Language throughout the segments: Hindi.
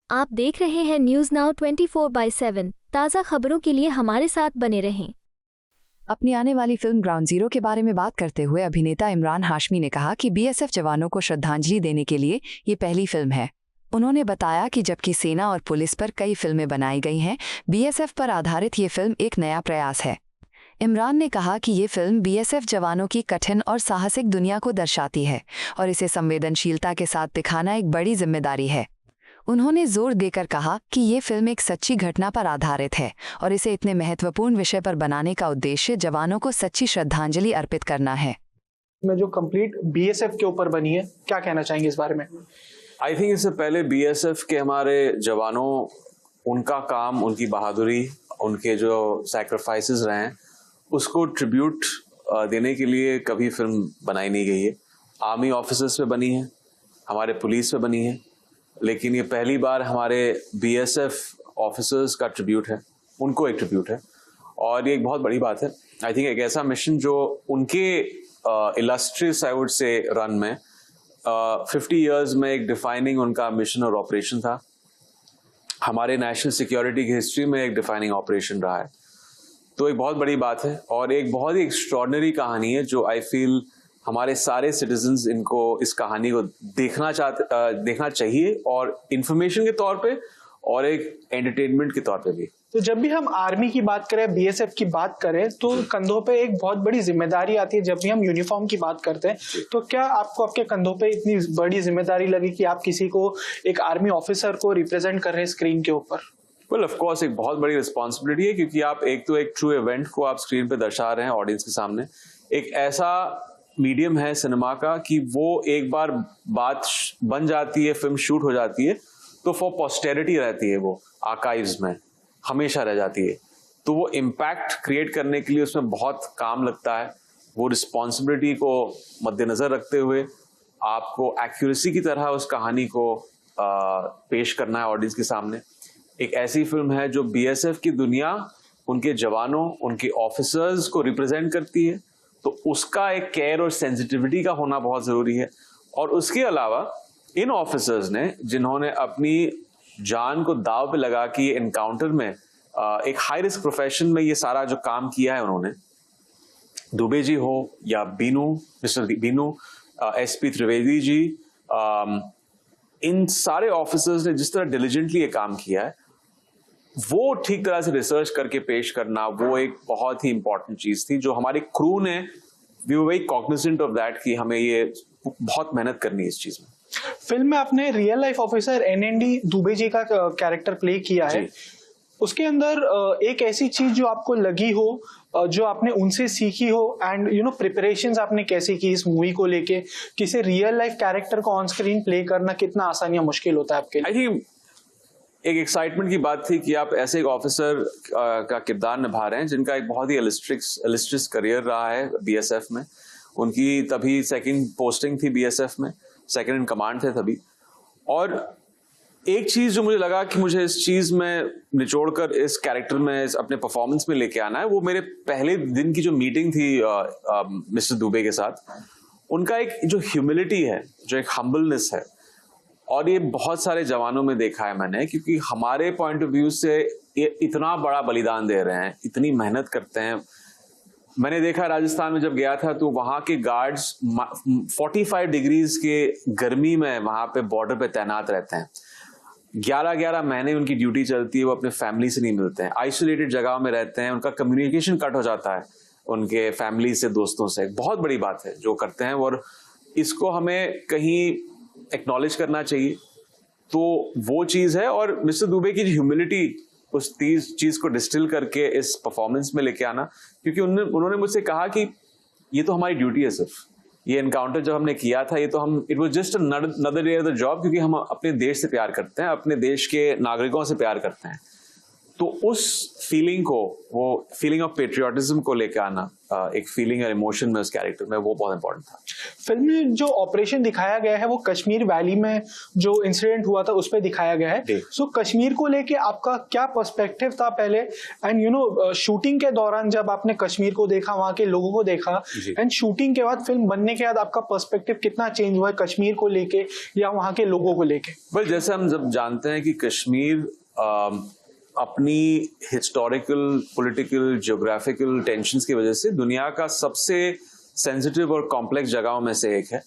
आप देख रहे हैं न्यूज़ नाउ 24/7। ताज़ा खबरों के लिए हमारे साथ बने रहें। अपनी आने वाली फिल्म ग्राउंड जीरो के बारे में बात करते हुए अभिनेता इमरान हाशमी ने कहा कि बीएसएफ जवानों को श्रद्धांजलि देने के लिए ये पहली फिल्म है। उन्होंने बताया कि जबकि सेना और पुलिस पर कई फिल्में बनाई गई हैं, बीएसएफ पर आधारित ये फिल्म एक नया प्रयास है। इमरान ने कहा कि ये फिल्म बीएसएफ जवानों की कठिन और साहसिक दुनिया को दर्शाती है और इसे संवेदनशीलता के साथ दिखाना एक बड़ी जिम्मेदारी है। उन्होंने जोर देकर कहा कि ये फिल्म एक सच्ची घटना पर आधारित है और इसे इतने महत्वपूर्ण विषय पर बनाने का उद्देश्य जवानों को सच्ची श्रद्धांजलि अर्पित करना है। में जो कंप्लीट बीएसएफ के ऊपर बनी है, क्या कहना चाहेंगे इस बारे में? आई थिंक इससे पहले बीएसएफ के हमारे जवानों, उनका काम, उनकी बहादुरी, उनके जो सैक्रिफाइसेस रहे हैं, उसको ट्रिब्यूट देने के लिए कभी फिल्म बनाई नहीं गई है। आर्मी ऑफिसर्स पे बनी है, हमारे पुलिस पे बनी है, लेकिन ये पहली बार हमारे बीएसएफ ऑफिसर्स का ट्रिब्यूट है, उनको एक ट्रिब्यूट है और ये एक बहुत बड़ी बात है। आई थिंक एक ऐसा मिशन जो उनके illustrious I would say run में 50 इयर्स में एक डिफाइनिंग उनका मिशन और ऑपरेशन था। हमारे नेशनल सिक्योरिटी की हिस्ट्री में एक डिफाइनिंग ऑपरेशन रहा है, तो एक बहुत बड़ी बात है और एक बहुत ही एक्स्ट्रॉर्डिनरी कहानी है जो आई फील हमारे सारे सिटीजन्स इनको इस कहानी को देखना चाहिए और इंफॉर्मेशन के तौर पे और एक एंटरटेनमेंट के तौर पे भी। तो जब भी हम आर्मी की बात करें, बीएसएफ की बात करें, तो कंधों पे एक बहुत बड़ी जिम्मेदारी आती है। जब भी हम यूनिफॉर्म की बात करते हैं, तो क्या आपको आपके कंधों पे इतनी बड़ी जिम्मेदारी लगी कि आप किसी को, एक आर्मी ऑफिसर को रिप्रेजेंट कर रहे हैं स्क्रीन के ऊपर? वेल, ऑफ कोर्स एक बहुत बड़ी रिस्पॉन्सिबिलिटी है, क्योंकि आप एक ट्रू इवेंट को आप स्क्रीन पे दर्शा रहे हैं ऑडियंस के सामने। एक ऐसा मीडियम है सिनेमा का कि वो एक बार बात बन जाती है, फिल्म शूट हो जाती है, तो फॉर पोस्टेरिटी रहती है, वो आर्काइव्स में हमेशा रह जाती है। तो वो इम्पैक्ट क्रिएट करने के लिए उसमें बहुत काम लगता है। वो रिस्पॉन्सिबिलिटी को मद्देनजर रखते हुए आपको एक्यूरेसी की तरह उस कहानी को पेश करना है ऑडियंस के सामने। एक ऐसी फिल्म है जो बीएसएफ की दुनिया, उनके जवानों, उनके ऑफिसर्स को रिप्रेजेंट करती है, तो उसका एक केयर और सेंसिटिविटी का होना बहुत जरूरी है। और उसके अलावा इन ऑफिसर्स ने, जिन्होंने अपनी जान को दाव पे लगा कि एनकाउंटर में एक हाई रिस्क प्रोफेशन में ये सारा जो काम किया है उन्होंने, दुबे जी हो या बीनू, मिस्टर बीनू, एसपी त्रिवेदी जी, इन सारे ऑफिसर्स ने जिस तरह डिलीजेंटली ये काम किया है, वो ठीक तरह से रिसर्च करके पेश करना, वो एक बहुत ही इंपॉर्टेंट चीज थी जो हमारी क्रू ने, we were very cognizant of that कि हमें ये बहुत मेहनत करनी है इस चीज में। फिल्म में आपने real life officer एनएनडी Dubey ji का कैरेक्टर प्ले किया है। उसके अंदर एक ऐसी चीज जो आपको लगी हो, जो आपने उनसे सीखी हो, एंड प्रिपरेशंस आपने कैसे की इस मूवी को लेके? किसी रियल लाइफ कैरेक्टर को ऑन स्क्रीन प्ले करना कितना आसान या मुश्किल होता है आपके लिए? आई थिंक एक एक्साइटमेंट की बात थी कि आप ऐसे एक ऑफिसर का किरदार निभा रहे हैं जिनका एक बहुत ही इलिस्ट्रियस करियर रहा है बीएसएफ में। उनकी तभी सेकंड पोस्टिंग थी बीएसएफ में, सेकंड इन कमांड थे तभी। और एक चीज जो मुझे लगा कि मुझे इस चीज में निचोड़कर इस कैरेक्टर में, इस अपने परफॉर्मेंस में लेके आना है, वो मेरे पहले दिन की जो मीटिंग थी मिस्टर दुबे के साथ, उनका एक जो ह्यूमिलिटी है, जो एक हम्बलनेस है, और ये बहुत सारे जवानों में देखा है मैंने, क्योंकि हमारे पॉइंट ऑफ व्यू से ये इतना बड़ा बलिदान दे रहे हैं, इतनी मेहनत करते हैं। मैंने देखा राजस्थान में जब गया था तो वहां के गार्ड्स 45 डिग्रीज के गर्मी में वहां पे बॉर्डर पे तैनात रहते हैं। 11-11 महीने उनकी ड्यूटी चलती है, वो अपने फैमिली से नहीं मिलते हैं, आइसोलेटेड जगह में रहते हैं, उनका कम्युनिकेशन कट हो जाता है उनके फैमिली से, दोस्तों से। बहुत बड़ी बात है जो करते हैं और इसको हमें कहीं एक्नॉलेज करना चाहिए। तो वो चीज है, और मिस्टर दुबे की ह्यूमिलिटी, उस चीज को डिस्टिल करके इस परफॉर्मेंस में लेके आना, क्योंकि उन्होंने मुझसे कहा कि ये तो हमारी ड्यूटी है, सिर्फ ये एनकाउंटर जब हमने किया था, ये तो हम, it was just another day of the job, क्योंकि हम अपने देश से प्यार करते हैं, अपने देश के नागरिकों से प्यार करते हैं। तो उस फीलिंग को, वो फीलिंग ऑफ पेट्रियोटिज्म को लेकर आना, एक फीलिंग और इमोशन में उस कैरेक्टर में, वो बहुत इंपॉर्टेंट था। फिल्म में जो ऑपरेशन दिखाया गया है वो कश्मीर वैली में जो इंसिडेंट हुआ था उस पर दिखाया गया है। सो कश्मीर को लेके आपका क्या पर्सपेक्टिव था पहले, एंड शूटिंग के दौरान जब आपने कश्मीर को देखा, वहां के लोगों को देखा, एंड शूटिंग के बाद, फिल्म बनने के बाद आपका पर्सपेक्टिव कितना चेंज हुआ है कश्मीर को लेके या वहां के लोगों को लेके? वेल, जैसे हम जब जानते हैं कि कश्मीर अपनी हिस्टोरिकल, पॉलिटिकल, ज्योग्राफिकल टेंशन्स की वजह से दुनिया का सबसे सेंसिटिव और कॉम्प्लेक्स जगहों में से एक है,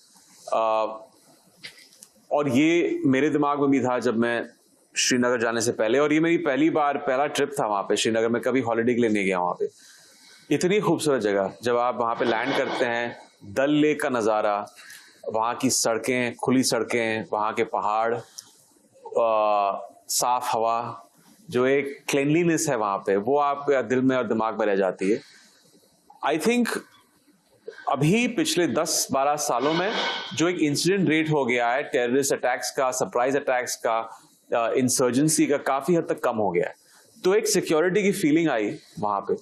और ये मेरे दिमाग में भी था जब मैं श्रीनगर जाने से पहले, और ये मेरी पहला ट्रिप था वहां पे श्रीनगर में, कभी हॉलिडे के लिए नहीं गया वहां पे। इतनी खूबसूरत जगह, जब आप वहां पे लैंड करते हैं, डल लेक का नज़ारा, वहां की सड़कें, खुली सड़कें, वहां के पहाड़, साफ हवा, जो एक क्लीनलीनेस है वहां पे, वो आपके दिल में और दिमाग में रह जाती है। आई थिंक अभी पिछले 10-12 सालों में जो एक इंसिडेंट रेट हो गया है टेररिस्ट अटैक्स का, सरप्राइज अटैक्स का, इंसर्जेंसी का, काफी हद तक कम हो गया है। तो एक सिक्योरिटी की फीलिंग आई वहां पे।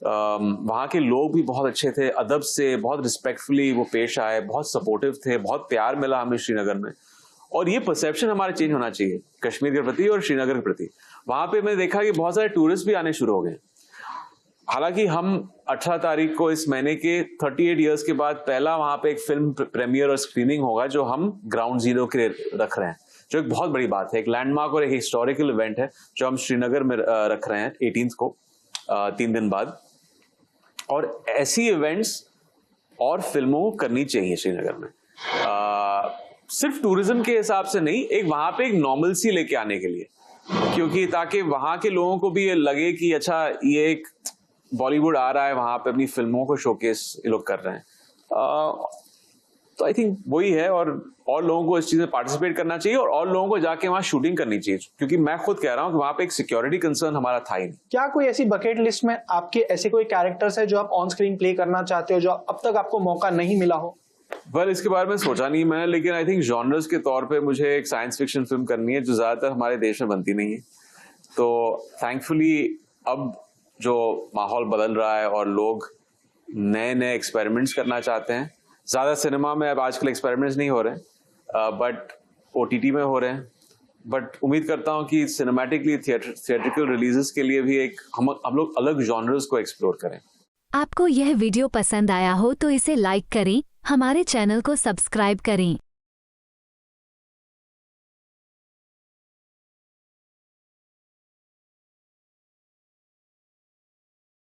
वहां के लोग भी बहुत अच्छे थे, अदब से, बहुत रिस्पेक्टफुली वो पेश आए, बहुत सपोर्टिव थे, बहुत प्यार मिला हमें श्रीनगर में। और ये परसेप्शन हमारा चेंज होना चाहिए कश्मीर के प्रति और श्रीनगर के प्रति। वहां पे मैंने देखा कि बहुत सारे टूरिस्ट भी आने शुरू हो गए। हालांकि हम 18 तारीख को इस महीने के 38 इयर्स के बाद पहला वहां पे एक फिल्म प्रीमियर और स्क्रीनिंग होगा जो हम ग्राउंड जीरो के लिए रख रहे हैं, जो एक बहुत बड़ी बात है, एक लैंडमार्क और एक हिस्टोरिकल इवेंट है जो हम श्रीनगर में रख रहे हैं 18th को, 3 दिन बाद। और ऐसी इवेंट्स और फिल्मों को करनी चाहिए श्रीनगर में, सिर्फ टूरिज्म के हिसाब से नहीं, एक वहां पे एक नॉर्मलसी लेके आने के लिए, क्योंकि ताकि वहां के लोगों को भी ये लगे कि अच्छा, ये एक बॉलीवुड आ रहा है वहां पे, अपनी फिल्मों को शोकेस ये लोग कर रहे हैं। तो आई थिंक वही है, और लोगों को इस चीज में पार्टिसिपेट करना चाहिए, और लोगों को जाके वहां शूटिंग करनी चाहिए, क्योंकि मैं खुद कह रहा हूं कि वहां पे एक सिक्योरिटी कंसर्न हमारा था ही नहीं। क्या कोई ऐसी बकेट लिस्ट में आपके ऐसे कोई कैरेक्टर्स है जो आप ऑन स्क्रीन प्ले करना चाहते हो, जो अब तक आपको मौका नहीं मिला हो? वेल, इसके बारे में सोचा नहीं मैंने, लेकिन आई थिंक जॉनर्स के तौर पे मुझे एक साइंस फिक्शन फिल्म करनी है जो ज्यादातर हमारे देश में बनती नहीं है। तो थैंकफुली अब जो माहौल बदल रहा है और लोग नए नए एक्सपेरिमेंट्स करना चाहते हैं, ज्यादा सिनेमा में अब आजकल एक्सपेरिमेंट्स नहीं हो रहे, बट OTT में हो रहे हैं। बट उम्मीद करता हूँ कि सिनेमैटिकली थिएट्रिकल रिलीजेस के लिए भी एक हम लोग अलग जॉनर्स को एक्सप्लोर करें। आपको यह वीडियो पसंद आया हो तो इसे लाइक करें, हमारे चैनल को सब्सक्राइब करें।